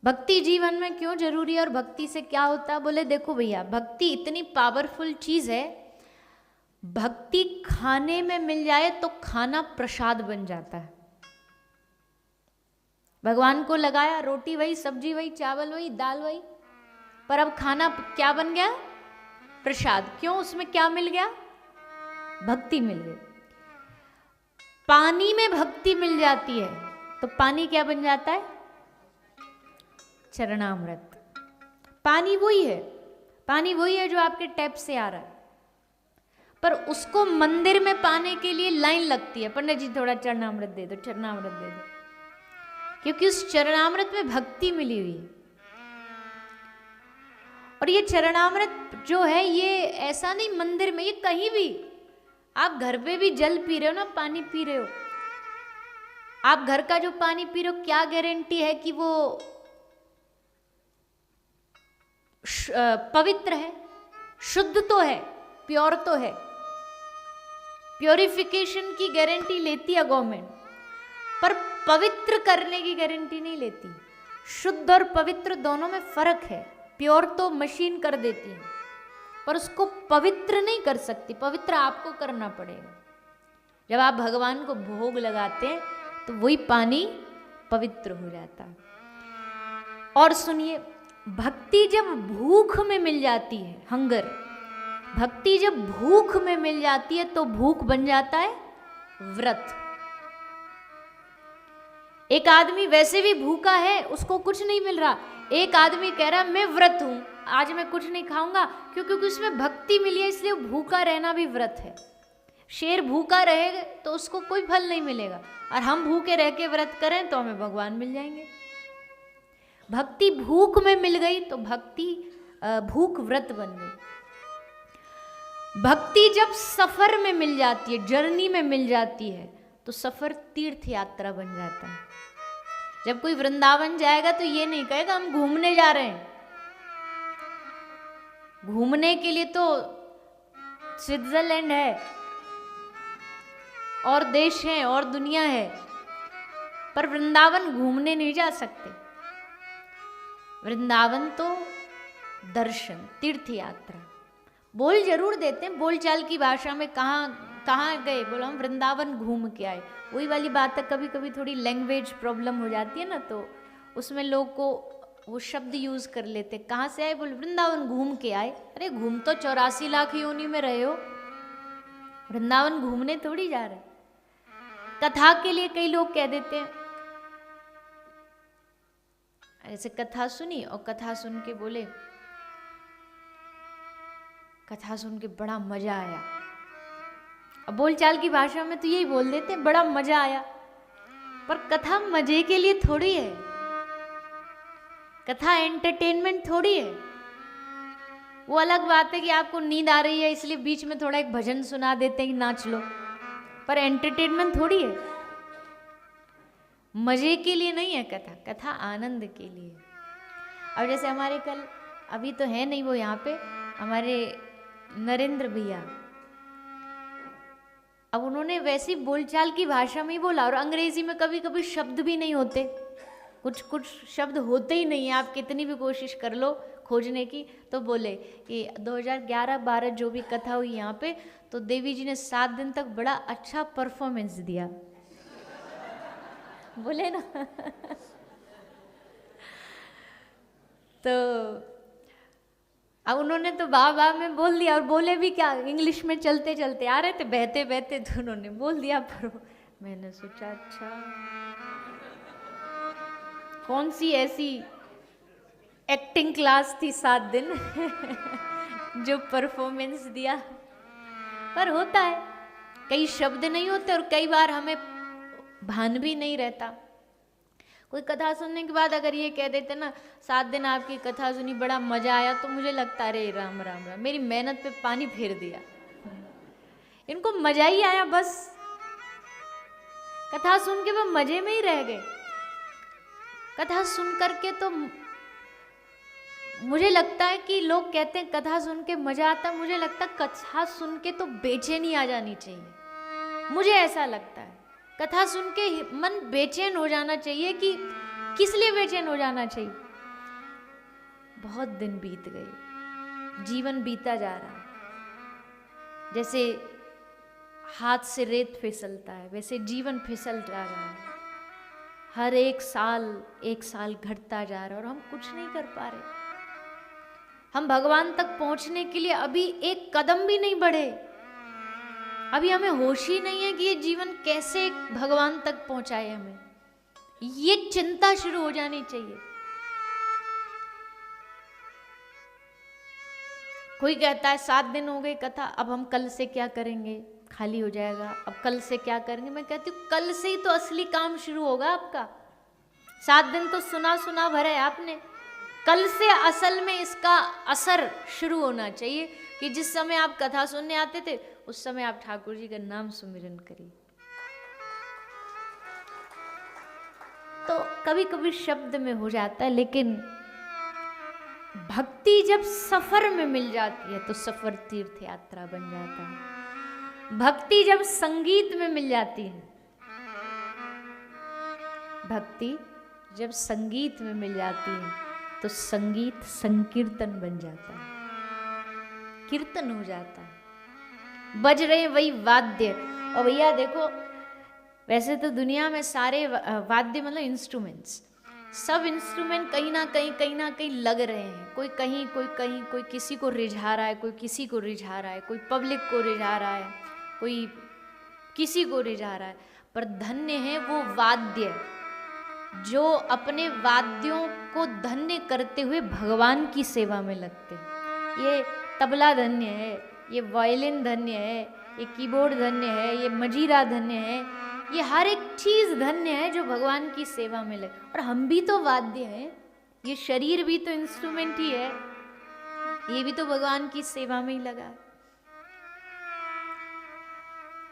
भक्ति जीवन में क्यों जरूरी है और भक्ति से क्या होता है? बोले देखो भैया, भक्ति इतनी पावरफुल चीज है, भक्ति खाने में मिल जाए तो खाना प्रसाद बन जाता है। भगवान को लगाया, रोटी वही, सब्जी वही, चावल वही, दाल वही, पर अब खाना क्या बन गया? प्रसाद। क्यों? उसमें क्या मिल गया? भक्ति मिल गई। पानी में भक्ति मिल जाती है तो पानी क्या बन जाता है? चरणामृत। पानी वही है, पानी वही है जो आपके टैप से आ रहा है, पर उसको मंदिर में पाने के लिए लाइन लगती है। पंडित जी थोड़ा चरणामृत दे दो, चरणामृत दे दो, क्योंकि उस चरणामृत में भक्ति मिली हुई है। और ये चरणामृत जो है, ये ऐसा नहीं मंदिर में, ये कहीं भी, आप घर पे भी जल पी रहे हो ना, पानी पी रहे हो, आप घर का जो पानी पी रहे हो, क्या गारंटी है कि वो पवित्र है? शुद्ध तो है, प्योर तो है। प्योरिफिकेशन की गारंटी लेती है गवर्नमेंट, पर पवित्र करने की गारंटी नहीं लेती। शुद्ध और पवित्र दोनों में फर्क है। प्योर तो मशीन कर देती है, पर उसको पवित्र नहीं कर सकती। पवित्र आपको करना पड़ेगा। जब आप भगवान को भोग लगाते हैं तो वही पानी पवित्र हो जाता है। और सुनिए, भक्ति जब भूख में मिल जाती है, हंगर, भक्ति जब भूख में मिल जाती है तो भूख बन जाता है व्रत। एक आदमी वैसे भी भूखा है, उसको कुछ नहीं मिल रहा, एक आदमी कह रहा मैं व्रत हूं, आज मैं कुछ नहीं खाऊंगा, क्योंकि उसमें भक्ति मिली है, इसलिए भूखा रहना भी व्रत है। शेर भूखा रहेगा तो उसको कोई फल नहीं मिलेगा, और हम भूखे रह के व्रत करें तो हमें भगवान मिल जाएंगे। भक्ति भूख में मिल गई तो भक्ति भूख व्रत बन गई। भक्ति जब सफर में मिल जाती है, जर्नी में मिल जाती है, तो सफर तीर्थ यात्रा बन जाता है। जब कोई वृंदावन जाएगा तो ये नहीं कहेगा हम घूमने जा रहे हैं। घूमने के लिए तो स्विट्जरलैंड है, और देश है, और दुनिया है, पर वृंदावन घूमने नहीं जा सकते। वृंदावन तो दर्शन, तीर्थ यात्रा। बोल जरूर देते हैं, बोलचाल की भाषा में कहाँ गए, बोला हम वृंदावन घूम के आए। वही वाली बात है, कभी कभी थोड़ी लैंग्वेज प्रॉब्लम हो जाती है ना, तो उसमें लोग को वो शब्द यूज कर लेते। कहाँ से आए? बोले वृंदावन घूम के आए। अरे घूम तो 84 लाख योनि में रहे हो, वृंदावन घूमने थोड़ी जा रहे। कथा के लिए कई लोग कह देते हैं, ऐसे कथा सुनी और कथा सुन के बोले, कथा सुन के बड़ा मजा आया। अब बोलचाल की भाषा में तो यही बोल देते हैं, बड़ा मजा आया, पर कथा मजे के लिए थोड़ी है, कथा एंटरटेनमेंट थोड़ी है। वो अलग बात है कि आपको नींद आ रही है इसलिए बीच में थोड़ा एक भजन सुना देते हैं कि नाच लो, पर एंटरटेनमेंट थोड़ी है। मजे के लिए नहीं है कथा, कथा आनंद के लिए। और जैसे हमारे कल, अभी तो है नहीं वो यहाँ पे, हमारे नरेंद्र भैया, अब उन्होंने वैसी बोलचाल की भाषा में ही बोला, और अंग्रेजी में कभी कभी शब्द भी नहीं होते, कुछ शब्द होते ही नहीं है, आप कितनी भी कोशिश कर लो खोजने की। तो बोले कि 2011-12 जो भी कथा हुई यहाँ पे, तो देवी जी ने 7 दिन तक बड़ा अच्छा परफॉर्मेंस दिया। बोले ना तो अब उन्होंने तो वाह में बोल दिया, और बोले भी क्या, इंग्लिश में चलते चलते आ रहे थे, बहते बहते तो उन्होंने बोल दिया। पर मैंने सोचा अच्छा, कौन सी ऐसी एक्टिंग क्लास थी 7 दिन जो परफॉर्मेंस दिया। पर होता है, कई शब्द नहीं होते, और कई बार हमें भान भी नहीं रहता। कोई कथा सुनने के बाद अगर ये कह देते ना, 7 दिन आपकी कथा सुनी, बड़ा मजा आया, तो मुझे लगता है अरे राम राम राम, मेरी मेहनत पे पानी फेर दिया, इनको मजा ही आया, बस कथा सुन के वो मजे में ही रह गए। कथा सुन करके तो मुझे लगता है कि लोग कहते हैं कथा सुन के मजा आता, मुझे लगता है कथा सुन के तो बेचैनी आ जानी चाहिए। मुझे ऐसा लगता है कथा सुन के मन बेचैन हो जाना चाहिए। कि किस लिए बेचैन हो जाना चाहिए? बहुत दिन बीत गए, जीवन बीता जा रहा है। जैसे हाथ से रेत फिसलता है वैसे जीवन फिसल जा रहा है। हर एक साल घटता जा रहा है और हम कुछ नहीं कर पा रहे। हम भगवान तक पहुंचने के लिए अभी एक कदम भी नहीं बढ़े। अभी हमें होश ही नहीं है कि ये जीवन कैसे भगवान तक पहुंचाए हमें। ये चिंता शुरू हो जानी चाहिए। कोई कहता है 7 दिन हो गए कथा, अब हम कल से क्या करेंगे, खाली हो जाएगा, अब कल से क्या करेंगे। मैं कहती हूँ कल से ही तो असली काम शुरू होगा आपका। 7 दिन तो सुना सुना भरे आपने, कल से असल में इसका असर शुरू होना चाहिए कि जिस समय आप कथा सुनने आते थे उस समय आप ठाकुर जी का नाम सुमिरन करिए। तो कभी कभी शब्द में हो जाता है, लेकिन भक्ति जब सफर में मिल जाती है तो सफर तीर्थ यात्रा बन जाता है। भक्ति जब संगीत में मिल जाती है, भक्ति जब संगीत में मिल जाती है तो संगीत संकीर्तन बन जाता है, कीर्तन हो जाता है। बज रहे वही वाद्य। और भैया देखो, वैसे तो दुनिया में सारे वाद्य मतलब इंस्ट्रूमेंट्स, सब इंस्ट्रूमेंट कहीं ना कहीं लग रहे हैं। कोई कहीं, कोई कहीं, कोई किसी को रिझा रहा है, कोई किसी को रिझा रहा है, कोई पब्लिक को रिझा रहा है, कोई किसी को रिझा रहा है। पर धन्य है वो वाद्य जो अपने वाद्यों को धन्य करते हुए भगवान की सेवा में लगते हैं। ये तबला धन्य है, ये वायलिन धन्य है, ये कीबोर्ड धन्य है, ये मजीरा धन्य है, ये हर एक चीज धन्य है जो भगवान की सेवा में लगे। और हम भी तो वाद्य हैं, ये शरीर भी तो इंस्ट्रूमेंट ही है, ये भी तो भगवान की सेवा में ही लगा है।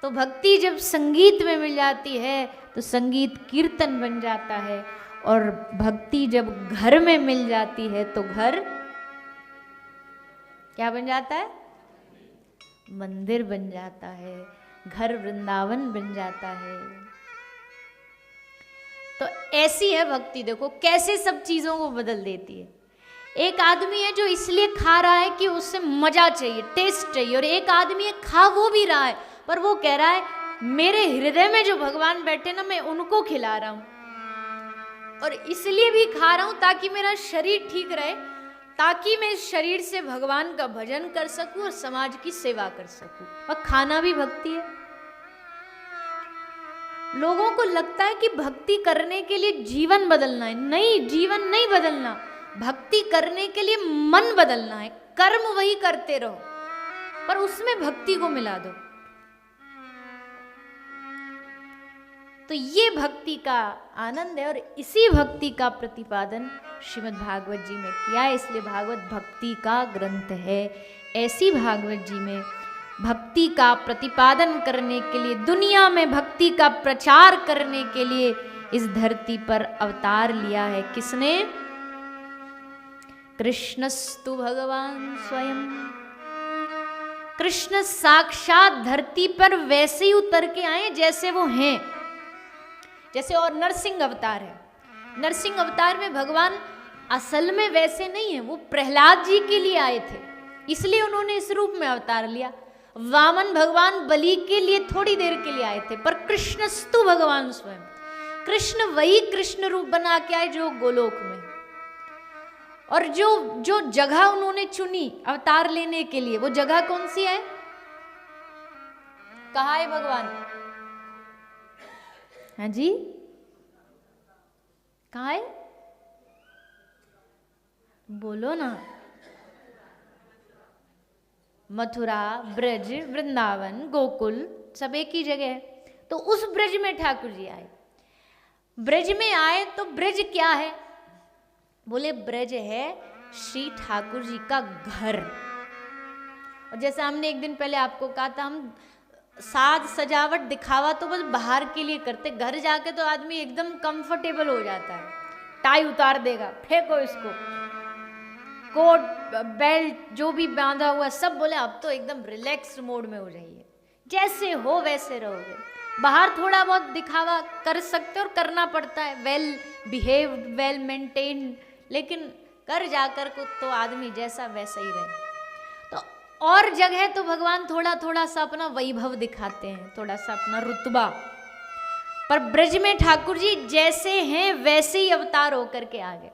तो भक्ति जब संगीत में मिल जाती है तो संगीत कीर्तन बन जाता है, और भक्ति जब घर में मिल जाती है तो घर क्या बन जाता है? मंदिर बन जाता है, घर वृंदावन बन जाता है। तो ऐसी है भक्ति। देखो कैसे सब चीजों को बदल देती है। एक आदमी है जो इसलिए खा रहा है कि उससे मजा चाहिए, टेस्ट चाहिए, और एक आदमी है खा वो भी रहा है पर वो कह रहा है मेरे हृदय में जो भगवान बैठे ना, मैं उनको खिला रहा हूं और इसलिए भी खा रहा हूं ताकि मेरा शरीर ठीक रहे, ताकि मैं इस शरीर से भगवान का भजन कर सकूं और समाज की सेवा कर सकूं। और खाना भी भक्ति है। लोगों को लगता है कि भक्ति करने के लिए जीवन बदलना है। नहीं, जीवन नहीं बदलना, भक्ति करने के लिए मन बदलना है। कर्म वही करते रहो पर उसमें भक्ति को मिला दो। तो ये भक्ति का आनंद है और इसी भक्ति का प्रतिपादन श्रीमद् भागवत जी में किया है। इसलिए भागवत भक्ति का ग्रंथ है। ऐसी भागवत जी में भक्ति का प्रतिपादन करने के लिए, दुनिया में भक्ति का प्रचार करने के लिए इस धरती पर अवतार लिया है। किसने? कृष्णस्तु भगवान स्वयं। कृष्ण साक्षात धरती पर वैसे ही उतर के आए जैसे वो हैं। जैसे और नरसिंह अवतार है, नरसिंह अवतार में भगवान असल में वैसे नहीं है, वो प्रहलाद जी के लिए आए थे इसलिए उन्होंने इस रूप में अवतार लिया। वामन भगवान बलि के लिए थोड़ी देर के लिए आए थे, पर कृष्णस्तु भगवान स्वयं, कृष्ण वही कृष्ण रूप बना के आए जो गोलोक में। और जो जगह उन्होंने चुनी अवतार लेने के लिए, वो जगह कौन सी है? कहाँ है भगवान? हाँ जी, कहाँ है? बोलो ना। मथुरा, ब्रज, वृंदावन, गोकुल सब एक ही जगह है। तो उस ब्रज में ठाकुर जी आए। ब्रज में आए तो ब्रज क्या है? बोले ब्रज है श्री ठाकुर जी का घर। और जैसा हमने एक दिन पहले आपको कहा था, हम साज सजावट दिखावा तो बस बाहर के लिए करते, घर जाके तो आदमी एकदम कंफर्टेबल हो जाता है, टाई उतार देगा, फेंको इसको, कोट बेल्ट जो भी बांधा हुआ सब बोले अब तो एकदम रिलैक्स मोड में हो जाइए, जैसे हो वैसे रहोगे। बाहर थोड़ा बहुत दिखावा कर सकते और करना पड़ता है, वेल बिहेव्ड, वेल मेंटेन्ड, लेकिन कर जाकर को तो आदमी जैसा वैसा ही रहे। तो और जगह तो भगवान थोड़ा थोड़ा सा अपना वैभव दिखाते हैं, थोड़ा सा अपना रुतबा, पर ब्रज में ठाकुर जी जैसे हैं वैसे ही अवतार होकर के आ गए।